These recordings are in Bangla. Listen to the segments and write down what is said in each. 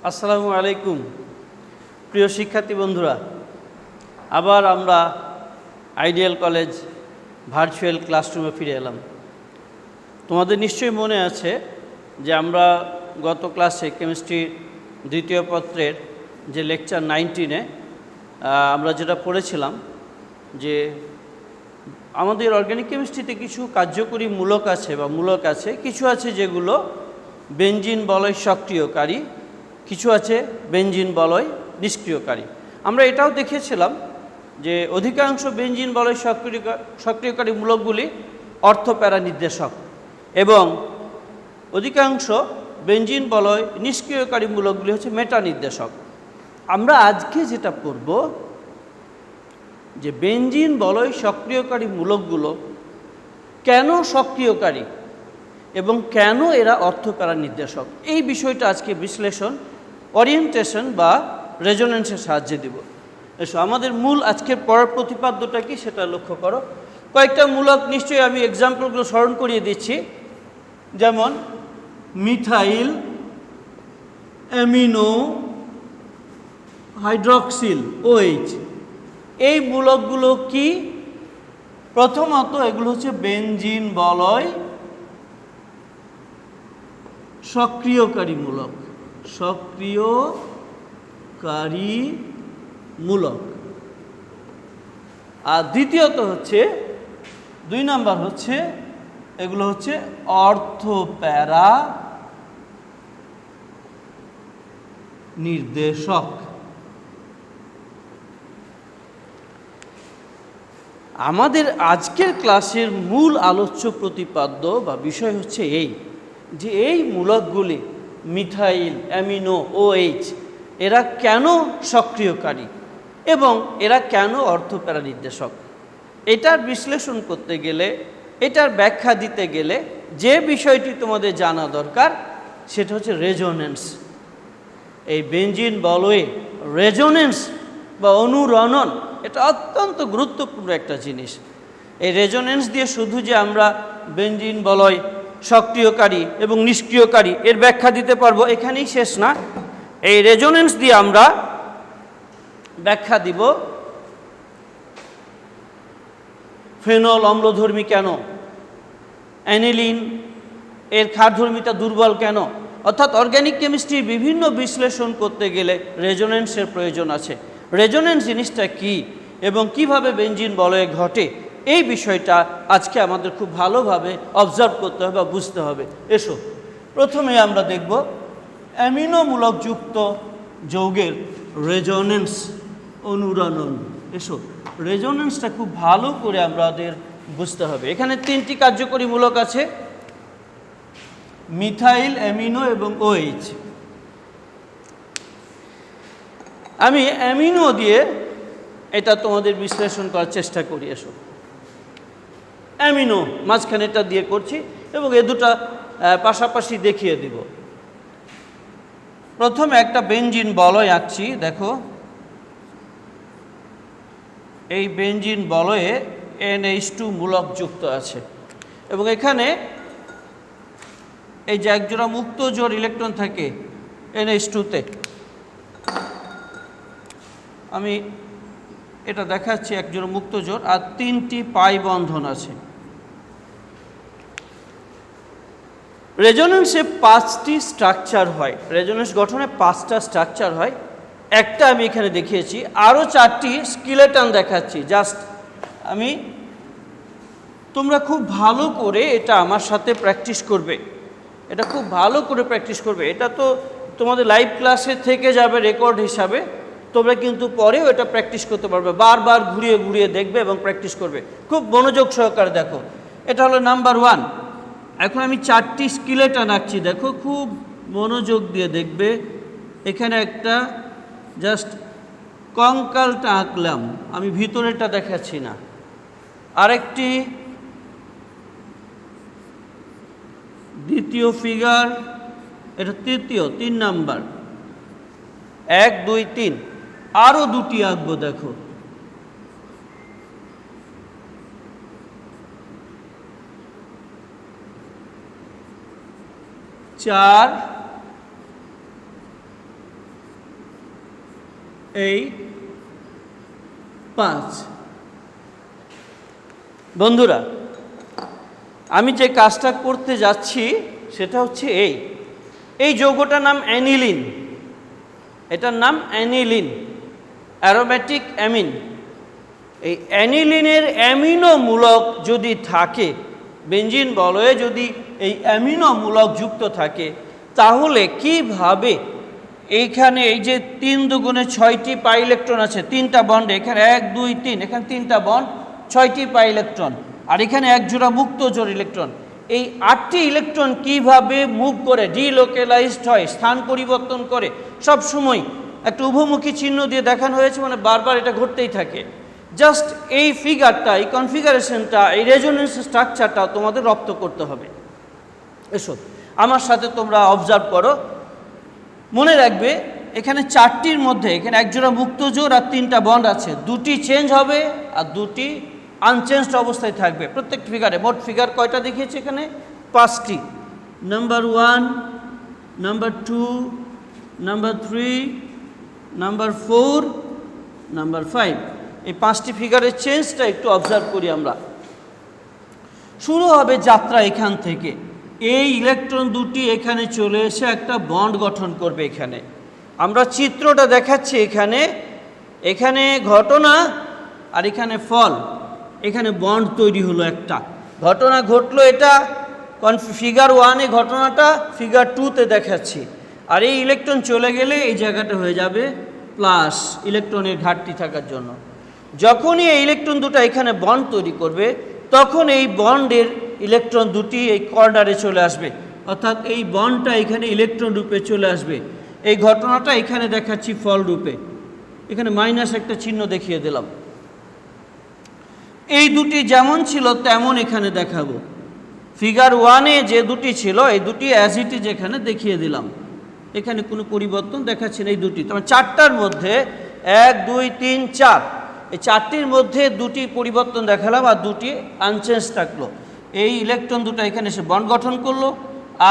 আসসালামু আলাইকুম প্রিয় শিক্ষার্থী বন্ধুরা, আবার আমরা আইডিয়াল কলেজ ভার্চুয়াল ক্লাসরুমে ফিরে এলাম। তোমাদের নিশ্চয়ই মনে আছে যে আমরা গত ক্লাসে কেমিস্ট্রির দ্বিতীয় পত্রের যে লেকচার 19-এ আমরা যেটা পড়েছিলাম যে আমাদের অর্গানিক কেমিস্ট্রিতে কিছু কার্যকরী মূলক আছে, কিছু আছে যেগুলো বেনজিন বলয় সক্রিয়কারী, কিছু আছে বেনজিন বলয় নিষ্ক্রিয়কারী। আমরা এটাও দেখেছিলাম যে অধিকাংশ বেনজিন বলয় সক্রিয়কারী মূলকগুলি অর্থপ্যারা নির্দেশক এবং অধিকাংশ বেনজিন বলয় নিষ্ক্রিয়কারী মূলকগুলি হচ্ছে মেটা নির্দেশক। আমরা আজকে যেটা পড়ব যে বেনজিন বলয় সক্রিয়কারী মূলকগুলো কেন সক্রিয়কারী এবং কেন এরা অর্থপ্যারা নির্দেশক, এই বিষয়টা আজকে বিশ্লেষণ, ওরিয়েন্টেশন বা রেজোনেন্সের সাহায্যে দিব। এসো আমাদের মূল আজকের পড়ার প্রতিপাদ্যটা কি সেটা লক্ষ্য করো। কয়েকটা মূলক নিশ্চয়ই আমি এক্সাম্পলগুলো স্মরণ করিয়ে দিচ্ছি, যেমন মিথাইল অ্যামিনো হাইড্রক্সিল OH। এই মূলকগুলো কি? প্রথমত এগুলো হচ্ছে বেনজিন বলয় সক্রিয়কারী মূলক, সক্রিয়কারী মূলক। আর দ্বিতীয়ত হচ্ছে 2 নাম্বার হচ্ছে এগুলো হচ্ছে অর্থপ্যারা নির্দেশক। আমাদের আজকের ক্লাসের মূল আলোচ্য প্রতিপাদ্য বা বিষয় হচ্ছে এই যে এই মূলকগুলি মিথাইল অ্যামিনো OH এরা কেন সক্রিয়কারী এবং এরা কেন অর্থপ্যারা নির্দেশক। এটার বিশ্লেষণ করতে গেলে, এটার ব্যাখ্যা দিতে গেলে যে বিষয়টি তোমাদের জানা দরকার সেটা হচ্ছে রেজোনেন্স। এই বেনজিন বলয়ে রেজোনেন্স বা অনুরণন এটা অত্যন্ত গুরুত্বপূর্ণ একটা জিনিস। এই রেজোনেন্স দিয়ে শুধু যে আমরা বেনজিন বলয় সক্রিয়কারী এবং নিষ্ক্রিয়কারী এর ব্যাখ্যা দিতে পারবো এখানেই শেষ না। এই রেজোনেন্স দিয়ে আমরা ব্যাখ্যা দিব ফেনল অম্লধর্মী কেন, অ্যানিলিন এর ক্ষারধর্মিতা দুর্বল কেন। অর্থাৎ অর্গানিক কেমিস্ট্রির বিভিন্ন বিশ্লেষণ করতে গেলে রেজোনেন্সের প্রয়োজন আছে। রেজোনেন্স জিনিসটা কি এবং কিভাবে বেনজিন বলয়ে ঘটে, এই বিষয়টা আজকে আমাদের খুব ভালোভাবে অবজার্ভ করতে হবে বা বুঝতে হবে। এসো প্রথমে আমরা দেখব অ্যামিনোমূলকযুক্ত যৌগের রেজোনেন্স, অনুরণন। এসো রেজোনেন্সটা খুব ভালো করে আমাদের বুঝতে হবে। এখানে 3টি কার্যকরী মূলক আছে, মিথাইল অ্যামিনো এবং OH। আমি অ্যামিনো দিয়ে এটা তোমাদের বিশ্লেষণ করার চেষ্টা করি। এসো অ্যামিনো মাঝখানে এটা দিয়ে করছি এবং এ দুটা পাশাপাশি দেখিয়ে দিব। প্রথমে একটা বেনজিন বলয় আঁকছি, দেখো এই বেনজিন বলয়ে NH2 মূলক যুক্ত আছে এবং এখানে এই যে একজোড়া মুক্ত জোড় ইলেকট্রন থাকে NH2-তে। আমি এটা দেখাচ্ছি একজোড়া মুক্ত জোড় আর 3টি পাই বন্ধন আছে। রেজোনেন্সে 5টি স্ট্রাকচার হয়, রেজোনেন্স গঠনে 5টা স্ট্রাকচার হয়। একটা আমি এখানে দেখিয়েছি, আরও 4টি স্কেলেটন দেখাচ্ছি। জাস্ট আমি, তোমরা খুব ভালো করে এটা আমার সাথে প্র্যাকটিস করবে, এটা খুব ভালো করে প্র্যাকটিস করবে। এটা তো তোমাদের লাইভ ক্লাসে থেকে যাবে রেকর্ড হিসাবে, তোমরা কিন্তু পরেও এটা প্র্যাকটিস করতে পারবে, বারবার ঘুরিয়ে ঘুরিয়ে দেখবে এবং প্র্যাকটিস করবে। খুব মনোযোগ সহকারে দেখো। এটা হলো নাম্বার 1। এখন আমি 4টি স্কেলেটন আঁকছি, দেখো খুব মনোযোগ দিয়ে দেখবে। এখানে একটা জাস্ট কঙ্কালটা আঁকলাম, আমি ভিতরেটা দেখাচ্ছি না। আরেকটি দ্বিতীয় ফিগার, এটা তৃতীয় 3 নাম্বার, 1 2 3। আরও 2টি আঁকবো, দেখো 4 এই 5। বন্ধুরা, আমি যে কাজটা করতে যাচ্ছি সেটা হচ্ছে এই যৌগটার নাম অ্যানিলিন। এটার নাম অ্যানিলিন, অ্যারোমেটিক অ্যামিন। এই অ্যানিলিনের অ্যামিনো মূলক যদি থাকে, বেঞ্জিন বলয়ে যদি এই অ্যামিনো মূলক যুক্ত থাকে, তাহলে কিভাবে এইখানে এই যে 3 দুগুণে 6টি পাই ইলেকট্রন আছে, 3টা বন্ড, এখানে 1 2 3, এখানে 3টা বন্ড, 6টি পাই ইলেকট্রন, আর এখানে এক জোড়া মুক্ত জোড় ইলেকট্রন, এই 8টি ইলেকট্রন কিভাবে মুভ করে, ডিলোকেলাইজড হয়, স্থান পরিবর্তন করে, সব সময় একটা উভমুখী চিহ্ন দিয়ে দেখানো হয়েছে, মানে বারবার এটা ঘটতেই থাকে। জাস্ট এই ফিগারটা, এই কনফিগারেশনটা, এই রেজোনেন্স স্ট্রাকচারটা তোমাদের রপ্ত করতে হবে। এসো আমার সাথে তোমরা অবজার্ভ করো। মনে রাখবে এখানে 4টির মধ্যে এখানে এক জোড়া মুক্ত জোড় আর 3টা বন্ড আছে, 2টি চেঞ্জ হবে আর 2টি আনচেঞ্জড অবস্থায় থাকবে প্রত্যেকটি ফিগারে। মোট ফিগার কয়টা দেখিয়েছে এখানে? 5টি। Number 1, number 2, number 3, number 4, number 5। এই 5টি ফিগারের চেঞ্জটা একটু অবজার্ভ করি আমরা। শুরু হবে যাত্রা এখান থেকে। এই ইলেকট্রন দুটি এখানে চলে এসে একটা বন্ড গঠন করবে। এখানে আমরা চিত্রটা দেখাচ্ছি, এখানে ঘটনা আর এখানে ফল। এখানে বন্ড তৈরি হলো, একটা ঘটনা ঘটলো, এটা ফিগার 1-এ ঘটনাটা ফিগার 2-তে দেখাচ্ছি। আর এই ইলেকট্রন চলে গেলে এই জায়গাটা হয়ে যাবে প্লাস, ইলেকট্রনের ঘাটতি থাকার জন্য। যখনই এই ইলেকট্রন দুটো এখানে বন্ড তৈরি করবে, তখন এই বন্ডের ইলেকট্রন দুটি এই কর্নারে চলে আসবে, অর্থাৎ এই বন্ডটা এখানে ইলেকট্রন রূপে চলে আসবে। এই ঘটনাটা এখানে দেখাচ্ছি ফল রূপে, এখানে মাইনাস একটা চিহ্ন দেখিয়ে দিলাম। এই দুটি যেমন ছিল তেমন এখানে দেখাবো। ফিগার 1-এ যে দুটি ছিল এই দুটি অ্যাজ ইট ইজ এখানে দেখিয়ে দিলাম, এখানে কোনো পরিবর্তন দেখাচ্ছে না। এই দুটি, তোমার 4টার মধ্যে 1 2 3 4, এই 4টির মধ্যে 2টি পরিবর্তন দেখালাম আর 2টি আনচেঞ্জ থাকলো। এই ইলেকট্রন দুটো এখানে এসে বন্ড গঠন করলো,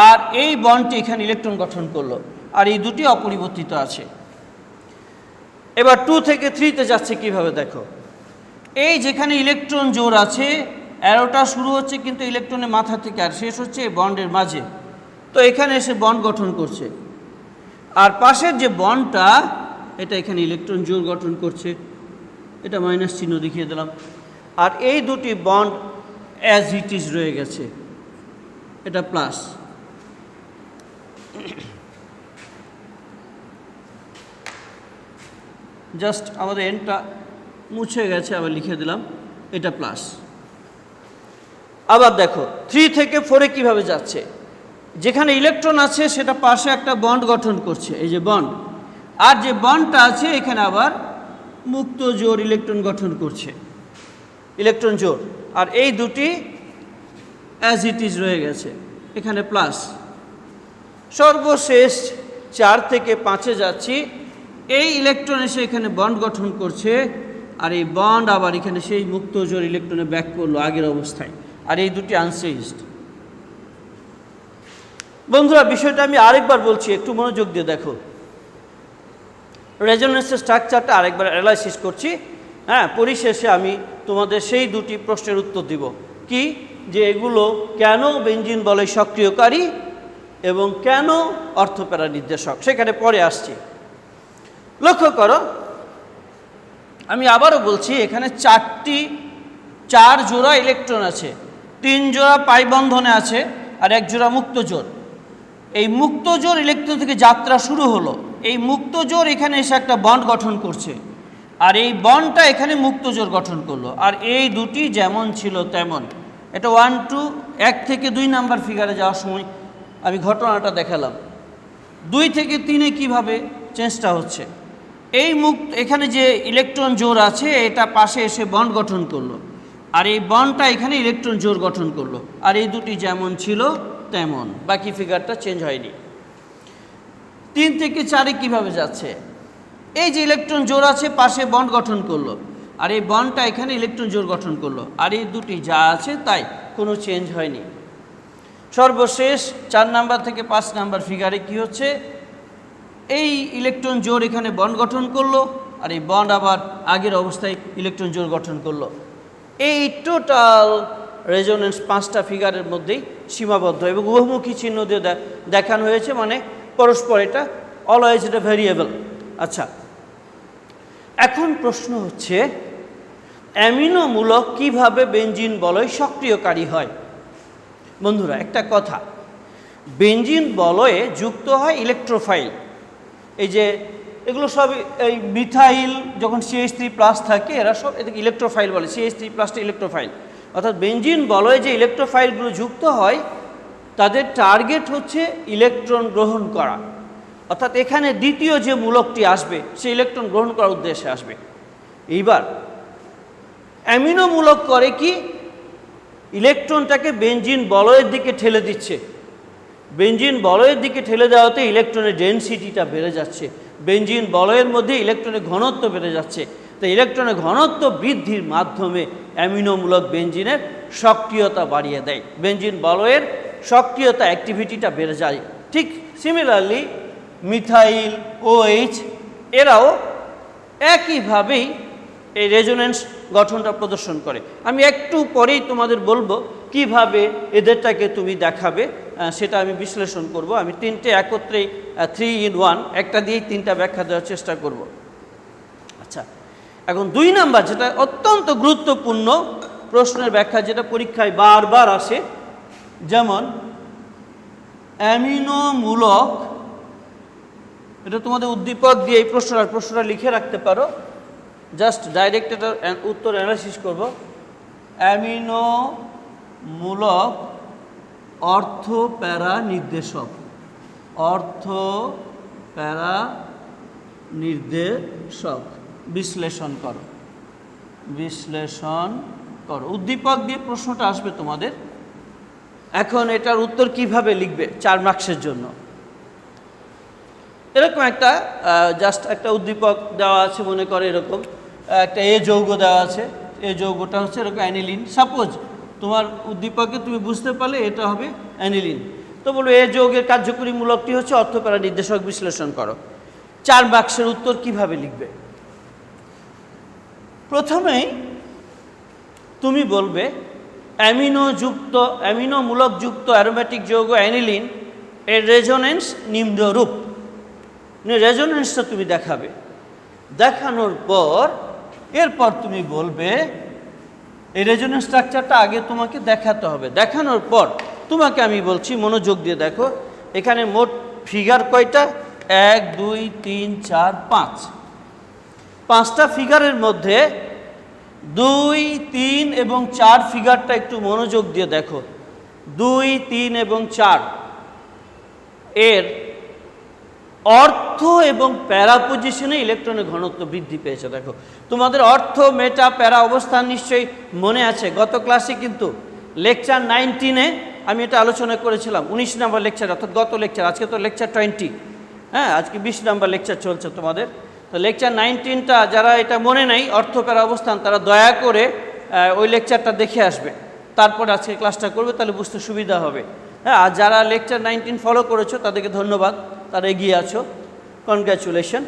আর এই বন্ডটি এখানে ইলেকট্রন গঠন করলো, আর এই দুটি অপরিবর্তিত আছে। এবার 2 থেকে 3-তে যাচ্ছে কিভাবে দেখো। এই যেখানে ইলেকট্রন জোড় আছে, অ্যারোটা শুরু হচ্ছে কিন্তু ইলেকট্রনের মাথা থেকে আর শেষ হচ্ছে বন্ডের মাঝে, তো এখানে এসে বন্ড গঠন করছে। আর পাশের যে বন্ডটা, এটা এখানে ইলেকট্রন জোড় গঠন করছে, এটা মাইনাস চিহ্ন দেখিয়ে দিলাম। আর এই দুটি বন্ড অ্যাজ ইট ইজ রয়ে গেছে, এটা প্লাস। জাস্ট আমাদের এনটা মুছে গেছে, আবার লিখে দিলাম, এটা প্লাস। আবার দেখো 3 থেকে 4-এ কীভাবে যাচ্ছে। যেখানে ইলেকট্রন আছে সেটা পাশে একটা বন্ড গঠন করছে, এই যে বন্ড, আর যে বন্ডটা আছে এখানে আবার মুক্ত জোড় ইলেকট্রন গঠন করছে, ইলেকট্রন জোড়। আর এই দুটি অ্যাজ ইট ইজ রয়ে গেছে, এখানে প্লাস। সর্বশেষ 4 থেকে 5-এ যাচ্ছি। এই ইলেকট্রন এসে এখানে বন্ড গঠন করছে, আর এই বন্ড আবার এখানে সেই মুক্ত জোড় ইলেকট্রনে ব্যাক করলো আগের অবস্থায়, আর এই দুটি আনচেঞ্জড। বন্ধুরা, বিষয়টা আমি আরেকবার বলছি, একটু মনোযোগ দিয়ে দেখো। রেজোনেন্সের স্ট্রাকচারটা আরেকবার অ্যানালাইসিস করছি। হ্যাঁ, পরিশেষে আমি তোমাদের সেই দুটি প্রশ্নের উত্তর দিব। কি, যে এগুলো কেন বেঞ্জিন বলয় সক্রিয়কারী এবং কেন অর্থপ্যারা নির্দেশক, সেখানে পরে আসছি। লক্ষ্য করো, আমি আবারও বলছি, এখানে 4 জোড়া ইলেকট্রন আছে, 3 জোড়া পাই বন্ধনে আছে আর 1 জোড়া মুক্ত জোড়। এই মুক্ত জোড় ইলেকট্রন থেকে যাত্রা শুরু হলো, এই মুক্ত জোড় এখানে এসে একটা বন্ড গঠন করছে, আর এই বন্ডটা এখানে মুক্ত জোড় গঠন করলো, আর এই দুটি যেমন ছিল তেমন। এটা 1 থেকে 2 নাম্বার ফিগারে যাওয়ার সময় আমি ঘটনাটা দেখালাম। 2 থেকে 3-এ কীভাবে চেঞ্জটা হচ্ছে। এই এখানে যে ইলেকট্রন জোড় আছে এটা পাশে এসে বন্ড গঠন করলো, আর এই বন্ডটা এখানে ইলেকট্রন জোড় গঠন করলো, আর এই দুটি যেমন ছিল তেমন, বাকি ফিগারটা চেঞ্জ হয়নি। 3 থেকে 4-এ কীভাবে যাচ্ছে। এই যে ইলেকট্রন জোড় আছে পাশে বন্ড গঠন করলো, আর এই বন্ডটা এখানে ইলেকট্রন জোড় গঠন করলো, আর এই দুটি যা আছে তাই, কোনো চেঞ্জ হয়নি। সর্বশেষ 4 নাম্বার থেকে 5 নাম্বার ফিগারে কি হচ্ছে, এই ইলেকট্রন জোড় এখানে বন্ড গঠন করলো, আর এই বন্ড আবার আগের অবস্থায় ইলেকট্রন জোড় গঠন করলো। এই টোটাল রেজোনেন্স 5টা ফিগারের মধ্যেই সীমাবদ্ধ এবং উভমুখী চিহ্ন দিয়ে দেখানো হয়েছে, মানে পরস্পর এটা অলওয়েজ এটা ভেরিয়েবল। আচ্ছা, এখন প্রশ্ন হচ্ছে অ্যামিনোমূলক কিভাবে বেঞ্জিন বলয় সক্রিয়কারী হয়। বন্ধুরা একটা কথা, বেঞ্জিন বলয়ে যুক্ত হয় ইলেকট্রোফাইল। এই যে এগুলো সব এই মিথাইল যখন CH3+ থাকে এরা সব এটাকে ইলেকট্রোফাইল বলে, CH3+টা ইলেকট্রোফাইল। অর্থাৎ বেঞ্জিন বলয়ে যে ইলেকট্রোফাইলগুলো যুক্ত হয় তাদের টার্গেট হচ্ছে ইলেকট্রন গ্রহণ করা, অর্থাৎ এখানে দ্বিতীয় যে মূলকটি আসবে সে ইলেকট্রন গ্রহণ করার উদ্দেশ্যে আসবে। এইবার অ্যামিনো মূলক করে কি, ইলেকট্রনটাকে বেঞ্জিন বলয়ের দিকে ঠেলে দিচ্ছে। বেঞ্জিন বলয়ের দিকে ঠেলে দেওয়াতে ইলেকট্রনের ডেনসিটিটা বেড়ে যাচ্ছে, বেঞ্জিন বলয়ের মধ্যে ইলেকট্রনের ঘনত্ব বেড়ে যাচ্ছে। তো ইলেকট্রনের ঘনত্ব বৃদ্ধির মাধ্যমে অ্যামিনোমূলক বেঞ্জিনের সক্রিয়তা বাড়িয়ে দেয়, বেঞ্জিন বলয়ের সক্রিয়তা অ্যাক্টিভিটিটা বেড়ে যায়। ঠিক সিমিলারলি মিথাইল, OH এরাও একইভাবেই এই রেজোনেন্স গঠনটা প্রদর্শন করে। আমি একটু পরেই তোমাদের বলবো কিভাবে এদেরটাকে তুমি দেখাবে, সেটা আমি বিশ্লেষণ করব। আমি তিনটে একত্রেই 3 in 1 একটা দিয়েই তিনটা ব্যাখ্যা দেওয়ার চেষ্টা করব। আচ্ছা, এখন 2 নাম্বার যেটা অত্যন্ত গুরুত্বপূর্ণ প্রশ্নের ব্যাখ্যা, যেটা পরীক্ষায় বারবার আসে, যেমন অ্যামিনোমূলক, এটা তোমাদের উদ্দীপক দিয়ে এই প্রশ্নটা লিখে রাখতে পারো, জাস্ট ডাইরেক্ট এটার উত্তর অ্যানালাইসিস করব। অ্যামিনোমূলক অর্থ প্যারা নির্দেশক, অর্থ প্যারা নির্দেশক বিশ্লেষণ করো, বিশ্লেষণ করো। উদ্দীপক দিয়ে প্রশ্নটা আসবে তোমাদের। এখন এটার উত্তর কিভাবে লিখবে 4 মার্কসের জন্য। এরকম একটা জাস্ট একটা উদ্দীপক দেওয়া আছে, মনে করে এরকম একটা এ যৌগ দেওয়া আছে, এই যৌগটা হচ্ছে এরকম অ্যানিলিন। সাপোজ তোমার উদ্দীপকে তুমি বুঝতে পারলে এটা হবে অ্যানিলিন, তো বলো এ যৌগের কার্যকরী মূলকটি হচ্ছে অর্থপ্যারা নির্দেশক, বিশ্লেষণ করো। 4 বাক্সের উত্তর কিভাবে লিখবে? প্রথমেই তুমি বলবে অ্যামিনোমূলক যুক্ত অ্যারোমেটিক যৌগ অ্যানিলিন এর রেজোনেন্স নিম্নরূপ। রেজোনেন্সটা তুমি দেখাবে, দেখানোর পর এরপর তুমি বলবে এই রেজোনেন্স স্ট্রাকচারটা আগে তোমাকে দেখাতে হবে। দেখানোর পর তোমাকে আমি বলছি, মনোযোগ দিয়ে দেখো, এখানে মোট ফিগার কয়টা? 1 2 3 4 5। 5টা ফিগারের মধ্যে 2 3 এবং 4 ফিগারটা একটু মনোযোগ দিয়ে দেখো। 2 3 এবং 4 এর অর্থ এবং প্যারা পজিশনে ইলেকট্রনের ঘনত্ব বৃদ্ধি পেয়েছে। দেখো তোমাদের অর্থ, মেটা, প্যারা অবস্থান নিশ্চয়ই মনে আছে। গত ক্লাসে কিন্তু লেকচার 19-এ আমি এটা আলোচনা করেছিলাম, 19 নম্বর লেকচার, অর্থাৎ গত লেকচার। আজকে তো লেকচার 20, হ্যাঁ, আজকে 20 নম্বর লেকচার চলছে তোমাদের। তো লেকচার 19টা যারা এটা মনে নেই অর্থ প্যারা অবস্থান, তারা দয়া করে ওই লেকচারটা দেখে আসবে, তারপর আজকে ক্লাসটা করবে, তাহলে বুঝতে সুবিধা হবে। হ্যাঁ, আর যারা লেকচার 19 ফলো করেছো তাদেরকে ধন্যবাদ, তারা এগিয়ে আছো, কনগ্র্যাচুলেশন।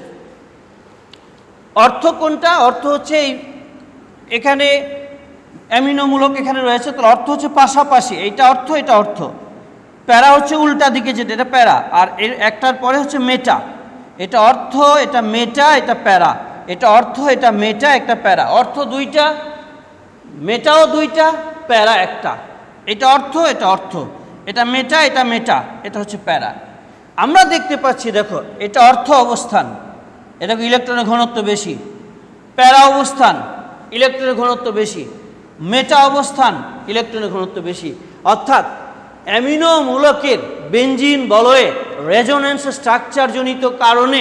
অর্থ কোনটা? অর্থ হচ্ছে এখানে অ্যামিনোমূলক এখানে রয়েছে, তো অর্থ হচ্ছে পাশাপাশি, এইটা অর্থ, এটা অর্থ। প্যারা হচ্ছে উল্টা দিকে যেটা, এটা প্যারা। আর এর একটার পরে হচ্ছে মেটা, এটা অর্থ, এটা মেটা, এটা প্যারা। এটা অর্থ, এটা মেটা, একটা প্যারা। অর্থ 2টা, মেটাও 2টা, প্যারা একটা। এটা অর্থ, এটা অর্থ, এটা মেটা, এটা মেটা, এটা হচ্ছে প্যারা। আমরা দেখতে পাচ্ছি, দেখো এটা অর্থ অবস্থান, এটা ইলেকট্রনের ঘনত্ব বেশি। প্যারা অবস্থান, ইলেকট্রনের ঘনত্ব বেশি। মেটা অবস্থান, ইলেকট্রনের ঘনত্ব বেশি। অর্থাৎ অ্যামিনোমূলকের বেঞ্জিন বলয়ে রেজোনেন্স স্ট্রাকচার জনিত কারণে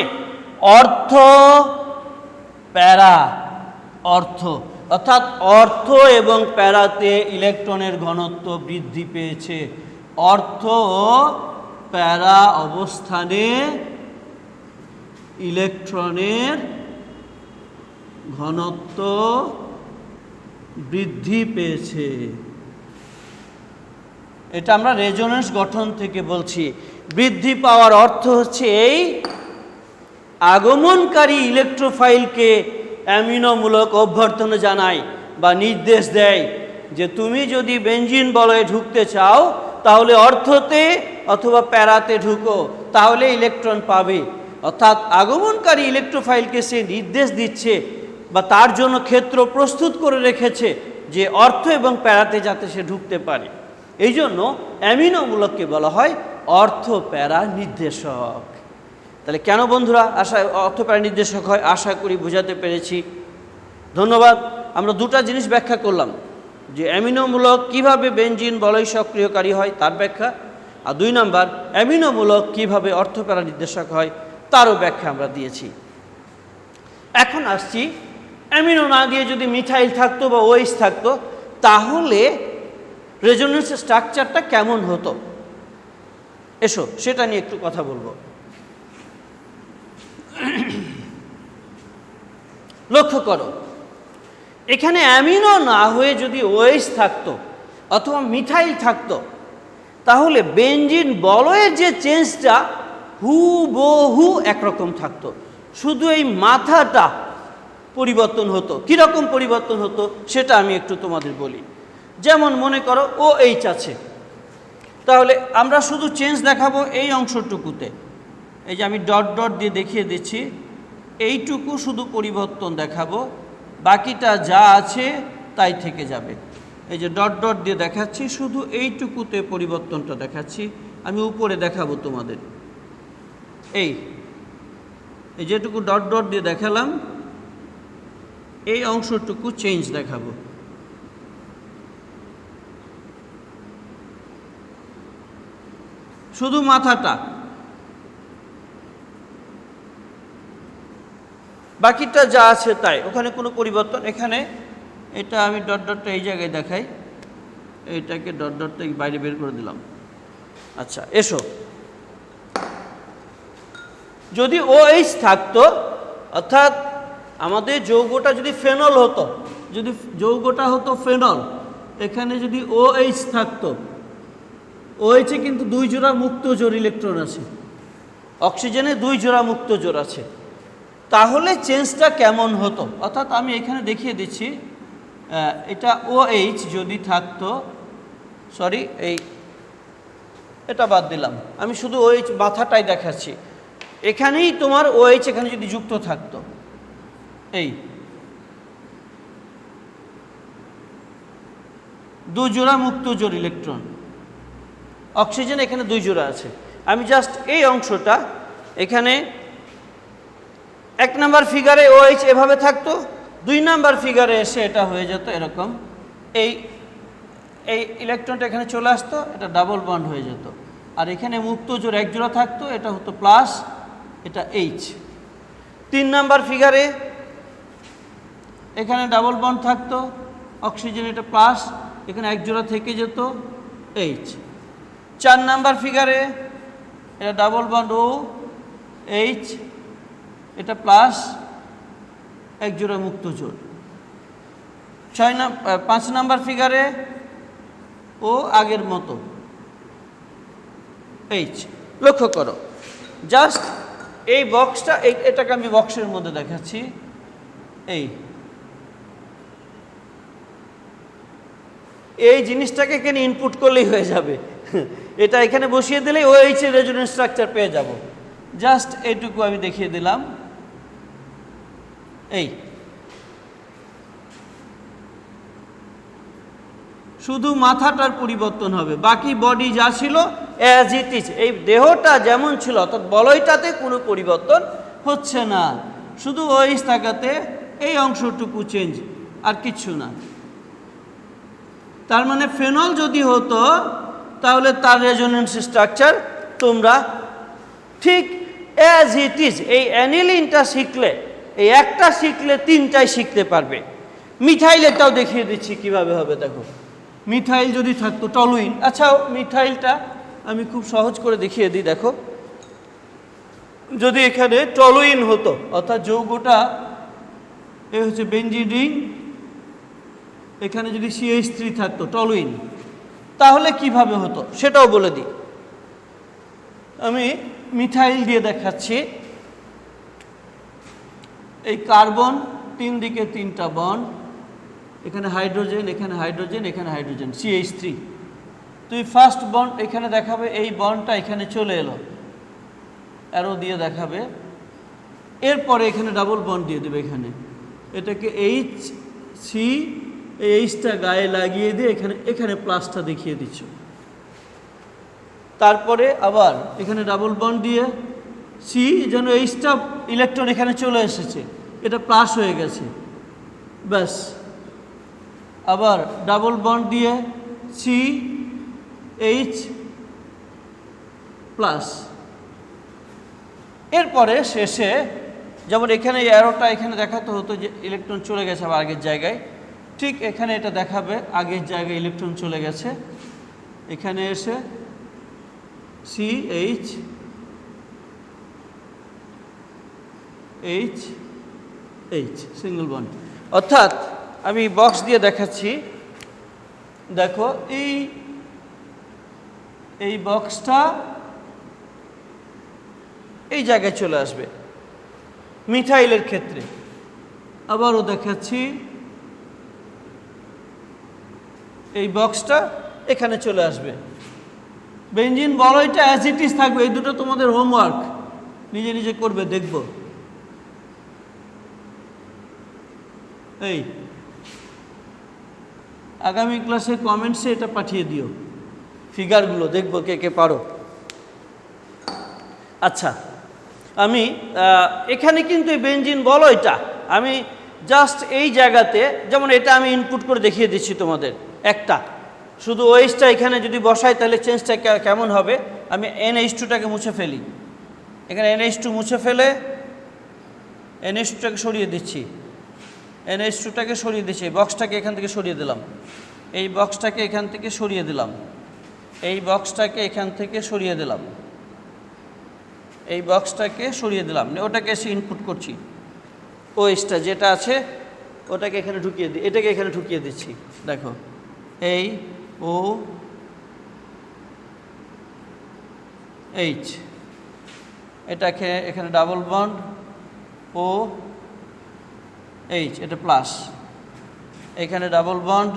অর্থ প্যারা, অর্থ অর্থাৎ অর্থ এবং প্যারাতে ইলেকট্রনের ঘনত্ব বৃদ্ধি পেয়েছে। অর্থ ও প্যারা অবস্থানে ইলেকট্রনের ঘনত্ব বৃদ্ধি পেয়েছে। এটা আমরা রেজোনেন্স গঠন থেকে বলছি। বৃদ্ধি পাওয়ার অর্থ হচ্ছে এই আগমনকারী ইলেকট্রোফাইলকে অ্যামিনোমূলক অভ্যর্থনা জানায় বা নির্দেশ দেয় যে তুমি যদি বেঞ্জিন বলয়ে ঢুকতে চাও তাহলে অর্থতে অথবা প্যারাতে ঢুকো, তাহলে ইলেকট্রন পাবে। অর্থাৎ আগমনকারী ইলেকট্রোফাইলকে সে নির্দেশ দিচ্ছে বা তার জন্য ক্ষেত্র প্রস্তুত করে রেখেছে যে অর্থ এবং প্যারাতে যাতে সে ঢুকতে পারে। এই জন্য অ্যামিনোমূলককে বলা হয় অর্থ প্যারা নির্দেশক। তাহলে কেন বন্ধুরা অর্থ প্যারা নির্দেশক হয় আশা করি বোঝাতে পেরেছি। ধন্যবাদ। আমরা দুটা জিনিস ব্যাখ্যা করলাম, যে অ্যামিনোমূলক কিভাবে বেঞ্জিন বলয় সক্রিয়কারী হয় তার ব্যাখ্যা, আর 2 নাম্বার অ্যামিনোমূলক কিভাবে অর্থ প্যারা নির্দেশক হয় তারও ব্যাখ্যা আমরা দিয়েছি। এখন আসছি, অ্যামিনো না দিয়ে যদি মিথাইল থাকতো বা ওএইচ থাকতো তাহলে রেজোনেন্সের স্ট্রাকচারটা কেমন হতো। এসো সেটা নিয়ে একটু কথা বলবো। লক্ষ্য করো, এখানে অ্যামিনো না হয়ে যদি ওএইচ থাকতো অথবা মিথাইল থাকতো তাহলে বেঞ্জিন বলয়ের যে চেঞ্জটা হুবহু একরকম থাকতো, শুধু এই মাথাটা পরিবর্তন হতো। কীরকম পরিবর্তন হতো সেটা আমি একটু তোমাদের বলি। যেমন মনে করো OH আছে, তাহলে আমরা শুধু চেঞ্জ দেখাবো এই অংশটুকুতে। এই যে আমি ডট ডট দিয়ে দেখিয়ে দিচ্ছি, এইটুকু শুধু পরিবর্তন দেখাবো, বাকিটা যা আছে তাই থেকে যাবে। এই যে ডট ডট দিয়ে দেখাচ্ছি, শুধু এইটুকুতে পরিবর্তনটা দেখাচ্ছি। আমি উপরে দেখাবো তোমাদের, এই যেটুকু ডট ডট দিয়ে দেখালাম এই অংশটুকু চেঞ্জ দেখাবো। শুধু মাথাটা, বাকিটা যা আছে তাই, ওখানে কোনো পরিবর্তন। এখানে এটা আমি ডট ডটটা এই জায়গায় দেখাই, এইটাকে ডট ডটটা বাইরে বের করে দিলাম। আচ্ছা এসো, যদি OH থাকতো, অর্থাৎ আমাদের যৌগটা যদি ফেনল হতো, যদি যৌগটা হতো ফেনল, এখানে যদি OH থাকতো, OH-এ কিন্তু 2 জোড়া মুক্ত জোড় ইলেকট্রন আছে, অক্সিজেনে 2 জোড়া মুক্ত জোড় আছে, তাহলে চেঞ্জটা কেমন হতো। অর্থাৎ আমি এখানে দেখিয়ে দিচ্ছি, এটা OH যদি থাকতো, সরি এটা বাদ দিলাম, আমি শুধু OH মাথাটাই দেখাচ্ছি। এখানেই তোমার OH এখানে যদি যুক্ত থাকতো, এই 2 জোড়া মুক্ত জোড় ইলেকট্রন, অক্সিজেন এখানে 2 জোড়া আছে। আমি জাস্ট এই অংশটা এখানে 1 নাম্বার ফিগারে OH এভাবে থাকতো, 2 নাম্বার ফিগারে এসে এটা হয়ে যেত এরকম, এই ইলেকট্রনটা এখানে চলে আসতো, এটা ডাবল বন্ড হয়ে যেত। আর এখানে মুক্ত জোড় 1 জোড়া থাকতো, এটা হতো প্লাস, এটা H। 3 নাম্বার ফিগারে এখানে ডাবল বন্ড থাকতো, অক্সিজেন এটা প্লাস, এখানে 1 জোড়া থেকে যেত H। 4 নাম্বার ফিগারে এটা ডাবল বন্ড OH, এটা প্লাস, 1 জোড়া মুক্ত জোড়। 5 নাম্বার ফিগারে ও আগের মতো H। লক্ষ্য করো, জাস্ট এই বক্সটা, এটাকে আমি বক্সের মধ্যে দেখাচ্ছি, এই জিনিসটাকে এখানে ইনপুট করলেই হয়ে যাবে। এটা এখানে বসিয়ে দিলেই OH এর রেজোনেন্স স্ট্রাকচার পেয়ে যাব। জাস্ট এইটুকু আমি দেখিয়ে দিলাম, শুধু মাথাটার পরিবর্তন হবে, বাকি বডি যা ছিল অ্যাজ ইট ইজ। এই দেহটা যেমন ছিল, অর্থাৎ বলয়টাতে কোনো পরিবর্তন হচ্ছে না, শুধু OH থাকাতে এই অংশটুকু চেঞ্জ, আর কিচ্ছু না। তার মানে ফেনল যদি হতো তাহলে তার রেজোনেন্স স্ট্রাকচার তোমরা ঠিক অ্যাজ ইট ইজ, এই অ্যানিলিনটা শিখলে, এই একটা শিখলে 3টাই শিখতে পারবে। মিথাইলেরটাও দেখিয়ে দিচ্ছি কিভাবে হবে। দেখো, মিথাইল যদি থাকতো, টলুইন, আচ্ছা মিথাইলটা আমি খুব সহজ করে দেখিয়ে দিই। দেখো, যদি এখানে টলুইন হতো, অর্থাৎ যৌগটা এ হচ্ছে বেঞ্জিন রিং, এখানে যদি CH3 থাকতো, টলুইন, তাহলে কিভাবে হতো সেটাও বলে দিই। আমি মিথাইল দিয়ে দেখাচ্ছি। এই কার্বন 3 দিকে 3টা বন্ড, এখানে হাইড্রোজেন, এখানে হাইড্রোজেন, এখানে হাইড্রোজেন, CH3। তুই ফার্স্ট বন্ড এখানে দেখাবে, এই বন্ডটা এখানে চলে এলো, অ্যারো দিয়ে দেখাবে। এরপরে এখানে ডাবল বন্ড দিয়ে দেবে, এখানে এটাকে HC, এই এইচটা গায়ে লাগিয়ে দিয়ে এখানে প্লাসটা দেখিয়ে দিচ্ছ। তারপরে আবার এখানে ডাবল বন্ড দিয়ে সি, যেন এইচটা ইলেকট্রন এখানে চলে এসেছে, এটা প্লাস হয়ে গেছে, ব্যাস। আবার ডাবল বন্ড দিয়ে CH প্লাস। এরপরে শেষে যেমন এখানে অ্যারোটা এখানে দেখাতে হতো যে ইলেকট্রন চলে গেছে আবার আগের জায়গায়, ঠিক এখানে এটা দেখাবে আগের জায়গায় ইলেকট্রন চলে গেছে, এখানে এসে CH সিঙ্গেল বন্ড। অর্থাৎ আমি বক্স দিয়ে দেখাচ্ছি, দেখো এই বক্সটা এই জায়গায় চলে আসবে মিথাইলের ক্ষেত্রে। আবারও দেখাচ্ছি, এই বক্সটা এখানে চলে আসবে। বেঞ্জিন বলয়টা অ্যাজ ইট ইজ থাকবে। এই দুটো তোমাদের হোমওয়ার্ক, নিজে নিজে করবে, দেখব। এই আগামী ক্লাসে কমেন্টসে এটা পাঠিয়ে দিও, ফিগারগুলো দেখবো কে কে পারো। আচ্ছা, আমি এখানে কিন্তু এই বেঞ্জিন বলয়টা আমি জাস্ট এই জায়গাতে, যেমন এটা আমি ইনপুট করে দেখিয়ে দিচ্ছি তোমাদের একটা, শুধু ওএইচটা এখানে যদি বসাই তাহলে চেঞ্জটা কেমন হবে। আমি NH2টাকে মুছে ফেলি, এখানে NH2 মুছে ফেলে NH2টাকে সরিয়ে দিচ্ছি, NH2টাকে সরিয়ে দিচ্ছি, এই বক্সটাকে এখান থেকে সরিয়ে দিলাম, এই বক্সটাকে এখান থেকে সরিয়ে দিলাম, এই বক্সটাকে এখান থেকে সরিয়ে দিলাম, এই বক্সটাকে সরিয়ে দিলাম, ওটাকে এসে ইনপুট করছি। ওএইচটা যেটা আছে ওটাকে এখানে ঢুকিয়ে দিই, এটাকে এখানে ঢুকিয়ে দিচ্ছি। দেখো এই OH, এটাকে এখানে ডাবল বন্ড OH, এটা প্লাস, এখানে ডাবল বন্ড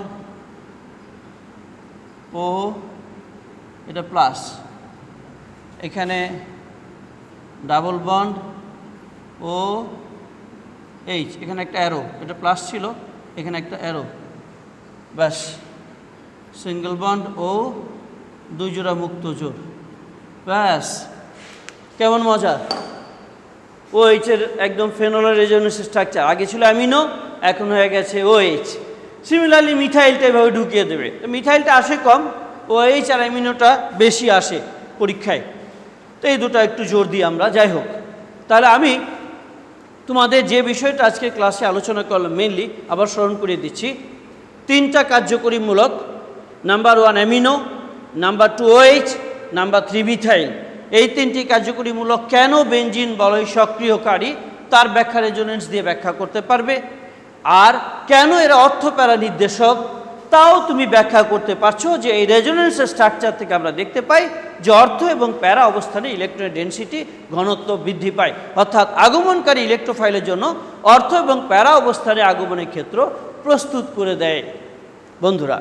O, এটা প্লাস, এখানে ডাবল বন্ড OH, এখানে একটা অ্যারো, এটা প্লাস ছিল, এখানে একটা অ্যারো, ব্যাস। সিঙ্গেল বন্ড ও 2 জোড়া মুক্ত জোড়, ব্যাস। কেমন মজা! OH এর একদম ফেনোলার রেজোনেন্স স্ট্রাকচার, আগে ছিল অ্যামিনো, এখন হয়ে গেছে OH। সিমিলারলি মিথাইলটা এভাবে ঢুকিয়ে দেবে। তো মিথাইলটা আসে কম, OH আর অ্যামিনোটা বেশি আসে পরীক্ষায়, তো এই দুটো একটু জোর দিই আমরা। যাই হোক, তাহলে আমি তোমাদের যে বিষয়টা আজকে ক্লাসে আলোচনা করলাম মেনলি আবার স্মরণ করিয়ে দিচ্ছি। 3টা কার্যকরী মূলক, number 1 amino, number 2 OH, number 3 methyl. এই 3টি কার্যকরী মূলক কেন বেঞ্জিন বলয় সক্রিয়কারী তার ব্যাখ্যা রেজোনেন্স দিয়ে ব্যাখ্যা করতে পারবে, আর কেন এরা অর্থ প্যারা নির্দেশক তাও তুমি ব্যাখ্যা করতে পারছো যে এই রেজোনেন্সের স্ট্রাকচার থেকে আমরা দেখতে পাই যে অর্থ এবং প্যারা অবস্থানে ইলেকট্রনের ডেনসিটি ঘনত্ব বৃদ্ধি পায়, অর্থাৎ আগমনকারী ইলেকট্রোফাইলের জন্য অর্থ এবং প্যারা অবস্থানে আগমনের ক্ষেত্র প্রস্তুত করে দেয়। বন্ধুরা,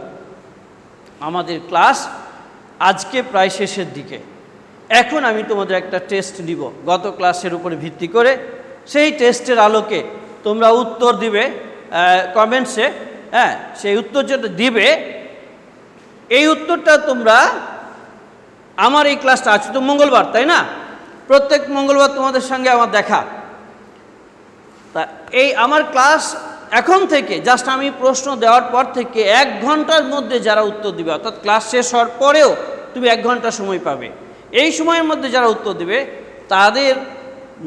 আমাদের ক্লাস আজকে প্রায় শেষের দিকে। এখন আমি তোমাদের একটা টেস্ট নিব গত ক্লাসের উপরে ভিত্তি করে। সেই টেস্টের আলোকে তোমরা উত্তর দিবে কমেন্টসে। হ্যাঁ, সেই উত্তর যেটা দিবে, এই উত্তরটা তোমরা আমার এই ক্লাসটা আছে তো মঙ্গলবার, তাই না? প্রত্যেক মঙ্গলবার তোমাদের সঙ্গে আমার দেখা। তা এই আমার ক্লাস এখন থেকে জাস্ট আমি প্রশ্ন দেওয়ার পর থেকে 1 ঘন্টার মধ্যে যারা উত্তর দিবে, অর্থাৎ ক্লাস শেষ হওয়ার পরেও তুমি 1 ঘন্টা সময় পাবে। এই সময়ের মধ্যে যারা উত্তর দিবে তাদের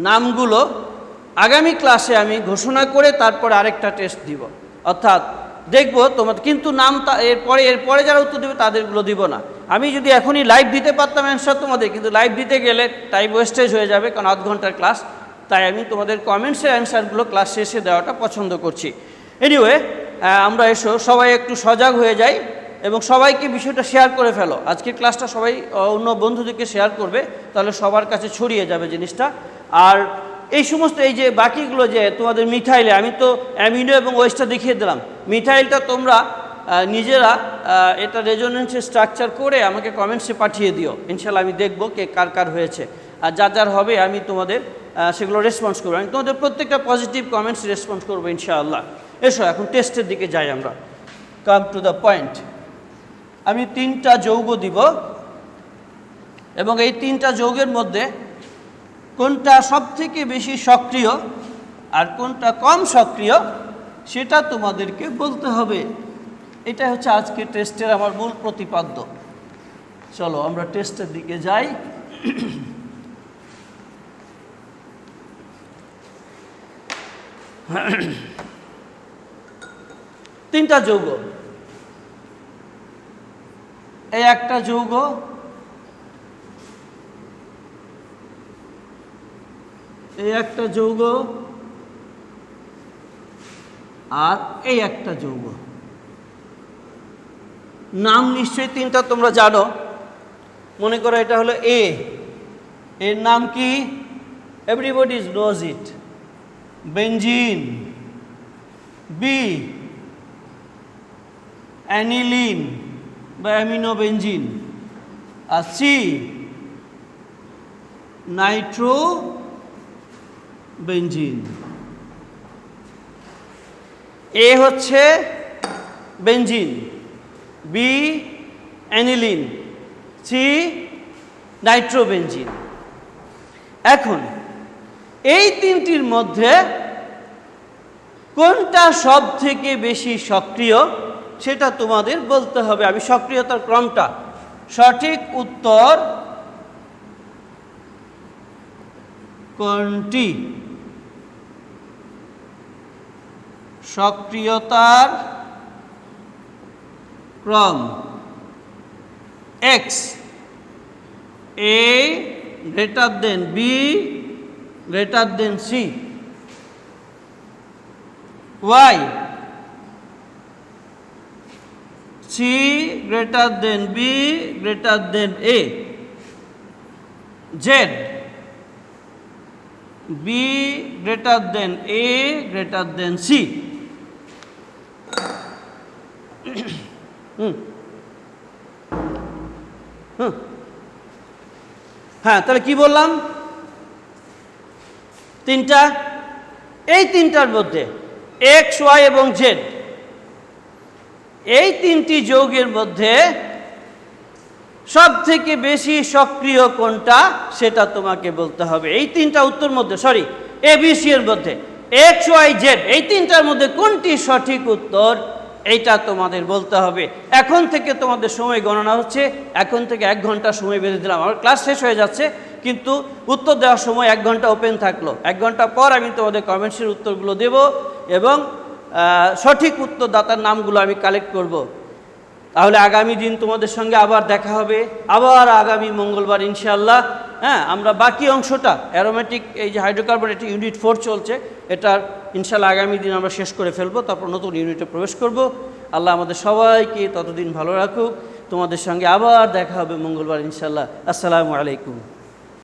নামগুলো আগামী ক্লাসে আমি ঘোষণা করে তারপরে আরেকটা টেস্ট দিব, অর্থাৎ দেখব তোমার, কিন্তু নাম এরপরে যারা উত্তর দেবে তাদেরগুলো দিব না। আমি যদি এখনই লাইভ দিতে পারতাম অ্যান্সার তোমাদের, কিন্তু লাইভ দিতে গেলে টাইম ওয়েস্টেজ হয়ে যাবে, কারণ 1/2 ঘন্টার ক্লাস। তাই আমি তোমাদের কমেন্টসের অ্যান্সারগুলো ক্লাস শেষে দেওয়াটা পছন্দ করছি। এনিওয়ে, আমরা এসো সবাই একটু সজাগ হয়ে যাই এবং সবাইকে বিষয়টা শেয়ার করে ফেলো। আজকের ক্লাসটা সবাই অন্য বন্ধুদেরকে শেয়ার করবে, তাহলে সবার কাছে ছড়িয়ে যাবে জিনিসটা। আর এই সমস্ত এই যে বাকিগুলো যে তোমাদের মিথাইলে আমি তো অ্যামিনো এবং ওয়েস্টটা দেখিয়ে দিলাম। মিথাইলটা তোমরা নিজেরা এটা রেজোনেন্সের স্ট্রাকচার করে আমাকে কমেন্টসে পাঠিয়ে দিও, ইনশাল্লাহ আমি দেখব কে কার কার হয়েছে। আর যার যার হবে আমি তোমাদের সেগুলো রেসপন্স করবো, আমি তোমাদের প্রত্যেকটা পজিটিভ কমেন্টস রেসপন্স করবো ইনশাআল্লাহ। এসো এখন টেস্টের দিকে যাই আমরা, কাম টু দ্য পয়েন্ট। আমি 3টা যৌগ দিব এবং এই 3টা যৌগের মধ্যে কোনটা সবথেকে বেশি সক্রিয় আর কোনটা কম সক্রিয় সেটা তোমাদেরকে বলতে হবে। এটা হচ্ছে আজকে টেস্টের আমার মূল প্রতিপাদ্য। চলো আমরা টেস্টের দিকে যাই। তিনটা যৌগ, এই একটা যৌগ, এই একটা যৌগ আর এই একটা যৌগ। নাম নিশ্চয়ই 3টা তোমরা জানো। মনে করো এটা হলো এ, এর নাম কি? Everybody knows it, benzene. B aniline বা অ্যামিনো বেনজিন। আর সি নাইট্রো বেনজিন। এ হচ্ছে benzene, B aniline, C nitrobenzene. এখন এই 3টির মধ্যে কোনটা সব থেকে বেশি সক্রিয় সেটা তোমাদের বলতে হবে। আমি সক্রিয়তার ক্রমটা, সঠিক উত্তর কোনটি? সক্রিয়তার ক্রম X, A greater than B greater than C, Y C greater than B greater than A, Z B greater than A greater than C. হ্যাঁ, তাহলে কি বললাম? 3টা, এই 3টার মধ্যে X, Y এবং Z, এই 3টি যৌগের মধ্যে সব থেকে বেশি সক্রিয় কোনটা সেটা তোমাকে বলতে হবে। এই 3টা উত্তর মধ্যে, সরি ABC এর মধ্যে X, Y, Z, এই 3টার মধ্যে কোনটি সঠিক উত্তর এইটা তোমাদের বলতে হবে। এখন থেকে তোমাদের সময় গণনা হচ্ছে, এখন থেকে 1 ঘন্টা সময় বেঁধে দিলাম। আমার ক্লাস শেষ হয়ে যাচ্ছে কিন্তু উত্তর দেওয়ার সময় 1 ঘন্টা ওপেন থাকলো। 1 ঘন্টা পর আমি তোমাদের কমেন্টসের উত্তরগুলো দেব এবং সঠিক উত্তরদাতার নামগুলো আমি কালেক্ট করব। তাহলে আগামী দিন তোমাদের সঙ্গে আবার দেখা হবে, আবার আগামী মঙ্গলবার ইনশাআল্লাহ। হ্যাঁ, আমরা বাকি অংশটা অ্যারোমেটিক, এই যে হাইড্রোকার্বন, এটি ইউনিট 4 চলছে, এটার ইনশাআল্লাহ আগামী দিন আমরা শেষ করে ফেলবো, তারপর নতুন ইউনিটে প্রবেশ করব। আল্লাহ আমাদের সবাইকে ততদিন ভালো রাখুক। তোমাদের সঙ্গে আবার দেখা হবে মঙ্গলবার ইনশাআল্লাহ। আসসালামু আলাইকুম।